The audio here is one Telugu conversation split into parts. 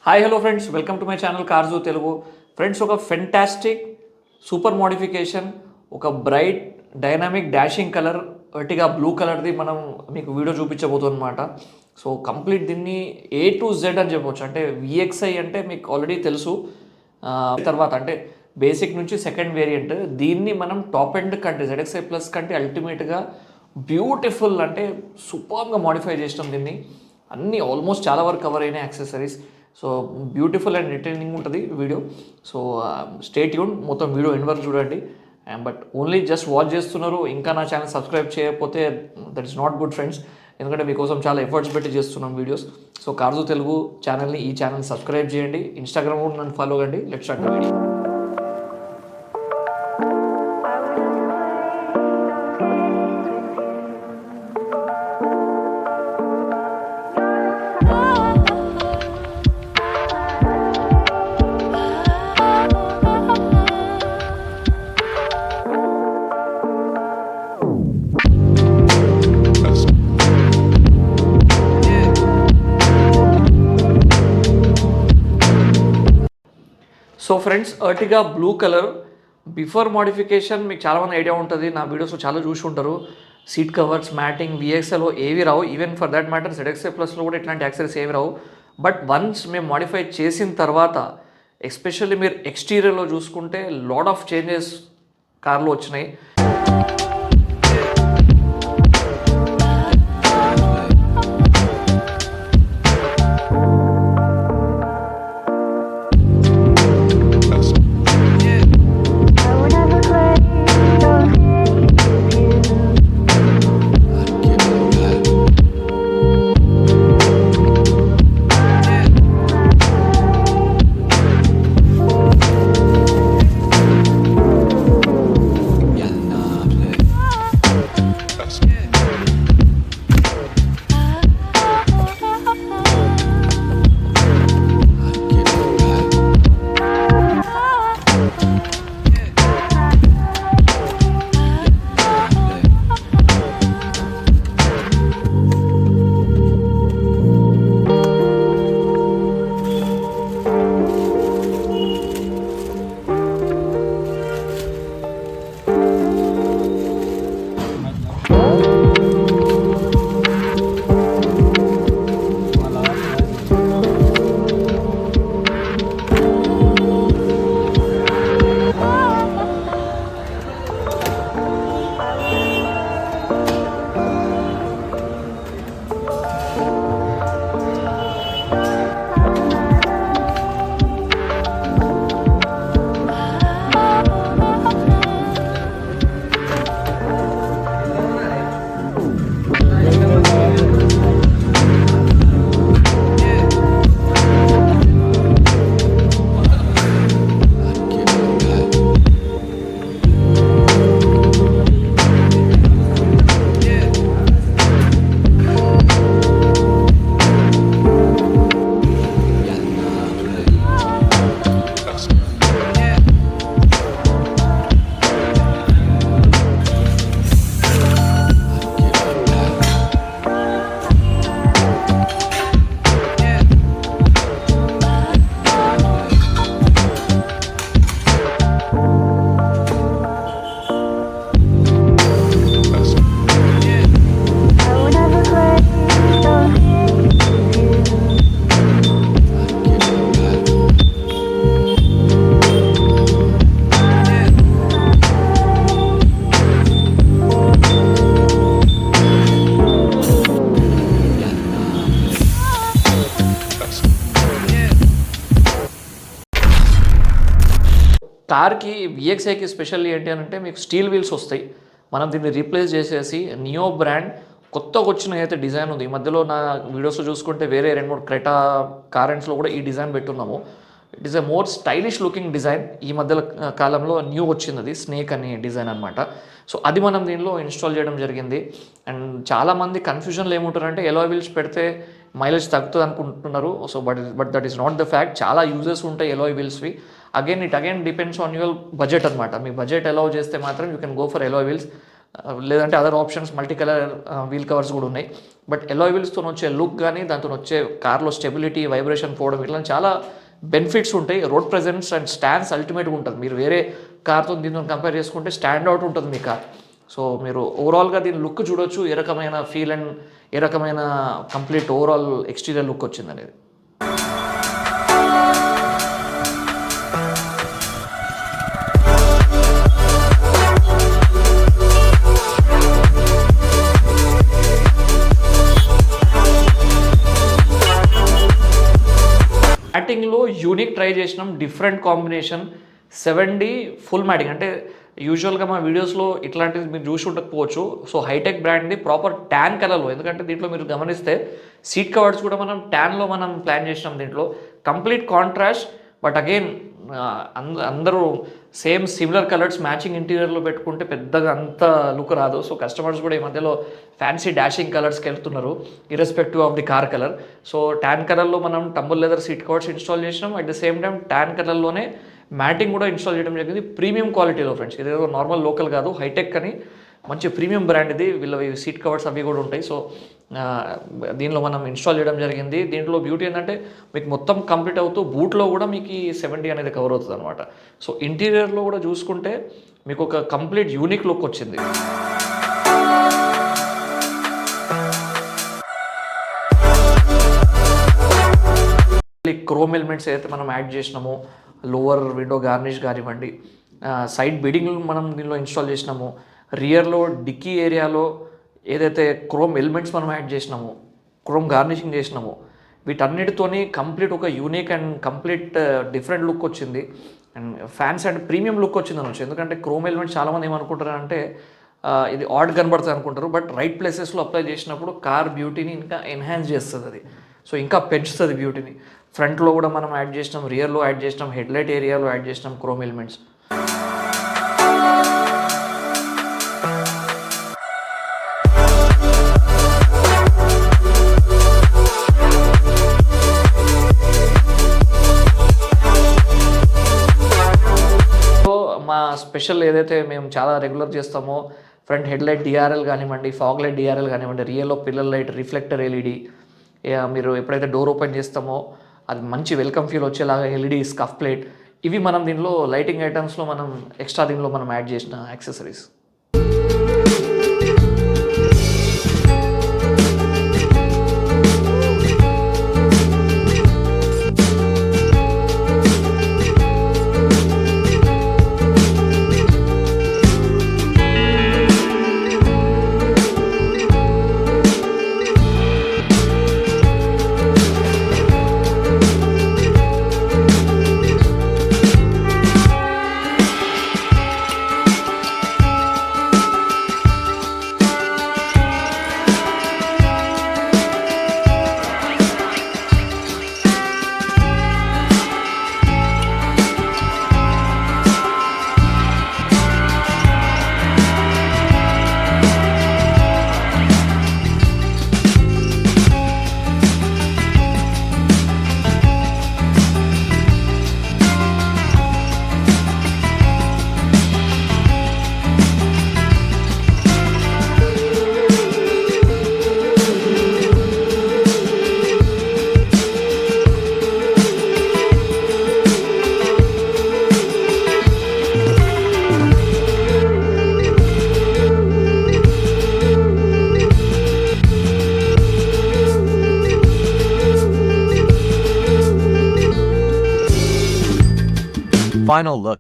Hi hello friends, welcome to my channel కార్జు తెలుగు. ఫ్రెండ్స్, ఒక ఫెంటాస్టిక్ సూపర్ మోడిఫికేషన్, ఒక bright dynamic dashing colour Ertiga blue కలర్ది మనం మీకు వీడియో చూపించబోతుంది అనమాట. సో కంప్లీట్ దీన్ని A to Z అని చెప్పవచ్చు. అంటే VXI అంటే మీకు ఆల్రెడీ తెలుసు. తర్వాత అంటే బేసిక్ నుంచి సెకండ్ వేరియంట్, దీన్ని మనం టాప్ ఎండ్ కంటే ZXi ప్లస్ కంటే అల్టిమేట్గా బ్యూటిఫుల్ అంటే సూపర్గా మోడిఫై చేసినాం దీన్ని. అన్నీ ఆల్మోస్ట్ చాలా వరకు కవర్ అయినాయి accessories. So beautiful and entertaining ఉంటుంది వీడియో. సో స్టే ట్యూన్, మొత్తం వీడియో ఎండ్ వరకు చూడండి. బట్ ఓన్లీ జస్ట్ వాచ్ చేస్తున్నారు, ఇంకా నా ఛానల్ సబ్స్క్రైబ్ చేయకపోతే that is not good friends. ఎందుకంటే మీకోసం చాలా ఎఫర్ట్స్ పెట్టి చేస్తున్నాం వీడియోస్. సో కార్జు తెలుగు ఛానల్ని, ఈ ఛానల్ సబ్స్క్రైబ్ చేయండి. ఇన్స్టాగ్రామ్ కూడా నన్ను ఫాలో కండి. Let's start the video. So friends, Ertiga blue colour before modification మీకు చాలామంది ఐడియా ఉంటుంది, నా వీడియోస్లో చాలా చూసి ఉంటారు. సీట్ కవర్స్, మ్యాటింగ్, VXIలో ఏవి రావు. Even for that matter ZXi ప్లస్లో కూడా ఇట్లాంటి యాక్సెసరీస్ ఏవి రావు. బట్ వన్స్ మేము మోడిఫై చేసిన తర్వాత, ఎస్పెషల్లీ మీరు ఎక్స్టీరియర్లో చూసుకుంటే లాట్ ఆఫ్ చేంజెస్ కార్లో వచ్చినాయి. కార్కి VXIకి స్పెషల్ ఏంటి అని అంటే, మీకు స్టీల్ వీల్స్ వస్తాయి. మనం దీన్ని రీప్లేస్ చేసేసి నియో బ్రాండ్ కొత్తగా వచ్చిన అయితే డిజైన్ ఉంది. ఈ మధ్యలో నా వీడియోస్లో చూసుకుంటే వేరే 2-3 క్రెటా కారెంట్స్లో కూడా ఈ డిజైన్ పెట్టున్నాము. It is a more stylish looking design. ఈ మధ్య కాలంలో న్యూ వచ్చింది అది, స్నేక్ అనే డిజైన్ అనమాట. సో అది మనం దీనిలో ఇన్స్టాల్ చేయడం జరిగింది. అండ్ చాలామంది కన్ఫ్యూజన్లో ఏముంటారంటే, ఎలాయ్ వీల్స్ పెడితే మైలేజ్ తగ్గుతుంది అనుకుంటున్నారు. So but that is not the fact. చాలా యూజెస్ ఉంటాయి ఎలాయ్ వీల్స్వి. Again depends on your budget అనమాట. మీ బడ్జెట్ అలౌ చేస్తే మాత్రం you can go for alloy wheels. లేదంటే other options multi colour wheel covers కూడా ఉన్నాయి. బట్ ఎలాయ్ వీల్స్తో వచ్చే లుక్ కానీ దాంతో వచ్చే కార్లో స్టెబిలిటీ, వైబ్రేషన్ పోవడం ఇట్లా చాలా బెనిఫిట్స్ ఉంటాయి. రోడ్ ప్రెజెన్స్ అండ్ స్టాండ్స్ అల్టిమేట్గా ఉంటుంది. మీరు వేరే కార్తో దీంతో కంపేర్ చేసుకుంటే స్టాండ్ అవుట్ ఉంటుంది మీ కార్. సో మీరు ఓవరాల్గా దీని లుక్ చూడొచ్చు, ఏ రకమైన ఫీల్ అండ్ ఏ రకమైన కంప్లీట్ ఓవరాల్ ఎక్స్టీరియర్ లుక్ వచ్చింది అనేది. మ్యాటింగ్లో యూనిక్ ట్రై చేసినాం, different combination 7D full matting. అంటే యూజువల్గా మా వీడియోస్లో ఇట్లాంటివి మీరు చూసి ఉండకపోవచ్చు. సో హైటెక్ బ్రాండ్ది ప్రాపర్ ట్యాన్ కలర్లో, ఎందుకంటే దీంట్లో మీరు గమనిస్తే సీట్ కవర్స్ కూడా మనం ట్యాన్లో మనం ప్లాన్ చేసినాం. దీంట్లో కంప్లీట్ కాంట్రాస్ట్, బట్ అగైన్ అందరూ సేమ్ సిమిలర్ కలర్స్ మ్యాచింగ్ ఇంటీరియర్లో పెట్టుకుంటే పెద్దగా అంత లుక్ రాదు. సో కస్టమర్స్ కూడా ఈ మధ్యలో ఫ్యాన్సీ డాషింగ్ కలర్స్కి వెళ్తున్నారు irrespective of the car colour. So tan కలర్లో మనం tumble leather seat covers install చేసినాం. At the same time tan కలర్లోనే మ్యాటింగ్ కూడా ఇన్స్టాల్ చేయడం జరిగింది, ప్రీమియం క్వాలిటీలో ఫ్రెండ్స్. ఇదేదో నార్మల్ లోకల్ కాదు, హైటెక్ అని మంచి ప్రీమియం బ్రాండ్ ఇది. వీళ్ళ సీట్ కవర్స్ అవి కూడా ఉంటాయి. సో దీనిలో మనం ఇన్స్టాల్ చేయడం జరిగింది. దీంట్లో బ్యూటీ ఏంటంటే మీకు మొత్తం కంప్లీట్ అవుతూ బూట్లో కూడా మీకు ఈ 7D అనేది కవర్ అవుతుంది అనమాట. సో ఇంటీరియర్లో కూడా చూసుకుంటే మీకు ఒక కంప్లీట్ యూనిక్ లుక్ వచ్చింది. క్రోమ్ ఎలిమెంట్స్ ఏదైతే మనం యాడ్ చేసినామో, లోవర్ విండో గార్నిష్ కానివ్వండి, సైడ్ బిడింగ్ మనం దీనిలో ఇన్స్టాల్ చేసినాము, రియర్లో డిక్కీ ఏరియాలో ఏదైతే క్రోమ్ ఎలిమెంట్స్ మనం యాడ్ చేసినామో, క్రోమ్ గార్నిషింగ్ చేసినామో, వీటన్నిటితోని కంప్లీట్ ఒక unique and complete different look వచ్చింది. And fans and premium look వచ్చింది అనొచ్చు. ఎందుకంటే క్రోమ్ ఎలిమెంట్స్ చాలామంది ఏమనుకుంటారు అంటే ఇది ఆడ్ కనబడుతుంది అనుకుంటారు, బట్ రైట్ ప్లేసెస్లో అప్లై చేసినప్పుడు కార్ బ్యూటీని ఇంకా ఎన్హాన్స్ చేస్తుంది అది. సో ఇంకా పెంచుతుంది బ్యూటీని. ఫ్రంట్లో కూడా మనం యాడ్ చేసినాం, రియర్లో యాడ్ చేసినాం, హెడ్లైట్ ఏరియాలో యాడ్ చేసినాం క్రోమ్ ఎలిమెంట్స్. మా స్పెషల్ ఏదైతే మేము చాలా రెగ్యులర్ చేస్తామో, ఫ్రంట్ హెడ్లైట్ డిఆర్ఎల్ కానివ్వండి, ఫాగ్ లైట్ డిఆర్ఎల్ కానివ్వండి, రియల్లో పిల్లర్ లైట్, రిఫ్లెక్టర్ ఎల్ఈడి, మీరు ఎప్పుడైతే డోర్ ఓపెన్ చేస్తామో అది మంచి వెల్కమ్ ఫీల్ వచ్చేలాగా ఎల్ఈడి స్కఫ్ ప్లేట్, ఇవి మనం దీనిలో లైటింగ్ ఐటమ్స్లో మనం ఎక్స్ట్రా దీనిలో మనం యాడ్ చేసిన accessories. Final look.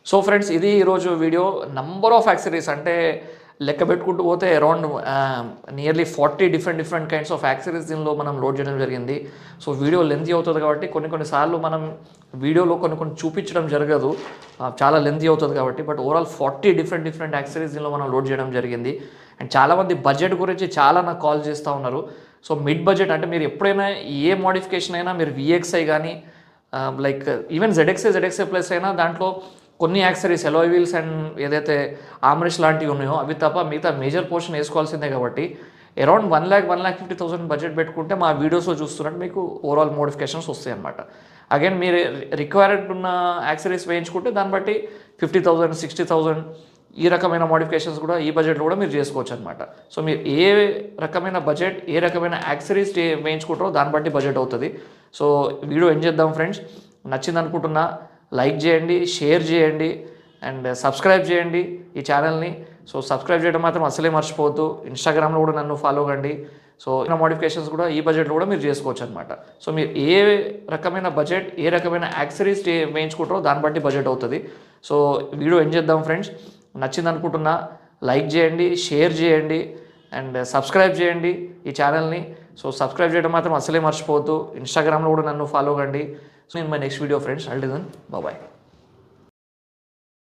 So friends, ఇది ఈరోజు వీడియో. నంబర్ ఆఫ్ యాక్సెసరీస్ అంటే లెక్క పెట్టుకుంటూ పోతే around nearly 40 different kinds of accessories దీనిలో మనం లోడ్ చేయడం జరిగింది. సో వీడియో లెంతీ అవుతుంది కాబట్టి కొన్నిసార్లు మనం వీడియోలో కొన్ని చూపించడం జరగదు, చాలా లెంతీ అవుతుంది కాబట్టి. బట్ ఓవరాల్ 40 డిఫరెంట్ యాక్సెసరీస్ దీనిలో మనం లోడ్ చేయడం జరిగింది. అండ్ చాలామంది బడ్జెట్ గురించి చాలా నాకు కాల్ చేస్తూ ఉన్నారు. సో మిడ్ బడ్జెట్ అంటే మీరు ఎప్పుడైనా ఏ మోడిఫికేషన్ అయినా మీరు విఎక్స్ఐ కానీ లైక్ ఈవెన్ జెడ్ఎక్స్ఐ ప్లస్ అయినా దాంట్లో కొన్ని యాక్సరీస్ ఎలాయ్ వీల్స్ అండ్ ఏదైతే ఆమ్రెస్ లాంటివి ఉన్నాయో అవి తప్ప మిగతా మేజర్ పోర్షన్ వేసుకోవాల్సిందే కాబట్టి అరౌండ్ 1,50,000 బడ్జెట్ పెట్టుకుంటే మా వీడియోస్లో చూస్తున్నట్టు మీకు ఓవరాల్ మోడిఫికేషన్స్ వస్తాయి అనమాట. అగైన్ మీరు రిక్వైర్డ్ ఉన్న యాక్సరీస్ వేయించుకుంటే దాన్ని బట్టి 50,000 60,000 ఈ రకమైన మోడిఫికేషన్స్ కూడా ఈ బడ్జెట్లో కూడా మీరు చేసుకోవచ్చు అనమాట. సో మీరు ఏ రకమైన బడ్జెట్ ఏ రకమైన యాక్సరీస్ వేయించుకుంటారో దాన్ని బట్టి బడ్జెట్ అవుతుంది. సో వీడియో ఎండ్ చేద్దాం ఫ్రెండ్స్. నచ్చింది అనుకుంటున్నా, లైక్ చేయండి, షేర్ చేయండి అండ్ సబ్స్క్రైబ్ చేయండి ఈ ఛానల్ని. సో సబ్స్క్రైబ్ చేయడం మాత్రం అసలే మర్చిపోవద్దు. ఇన్స్టాగ్రామ్లో కూడా నన్ను ఫాలో కండి. సో మోడిఫికేషన్స్ కూడా ఈ బడ్జెట్లో కూడా మీరు చేసుకోవచ్చు అనమాట. సో మీరు ఏ రకమైన బడ్జెట్ ఏ రకమైన యాక్సరీస్ వేయించుకుంటారో దాన్ని బట్టి బడ్జెట్ అవుతుంది. సో వీడియో ఎండ్ చేద్దాం ఫ్రెండ్స్. నచ్చింది అనుకుంటున్నా, లైక్ చేయండి, షేర్ చేయండి అండ్ సబ్స్క్రైబ్ చేయండి ఈ ఛానల్ని. సో సబ్స్క్రైబ్ చేయడం మాత్రం అసలే మర్చిపోవద్దు. ఇన్స్టాగ్రామ్లో కూడా నన్ను ఫాలో కండి. సో నేను my next video friends. Until then bye.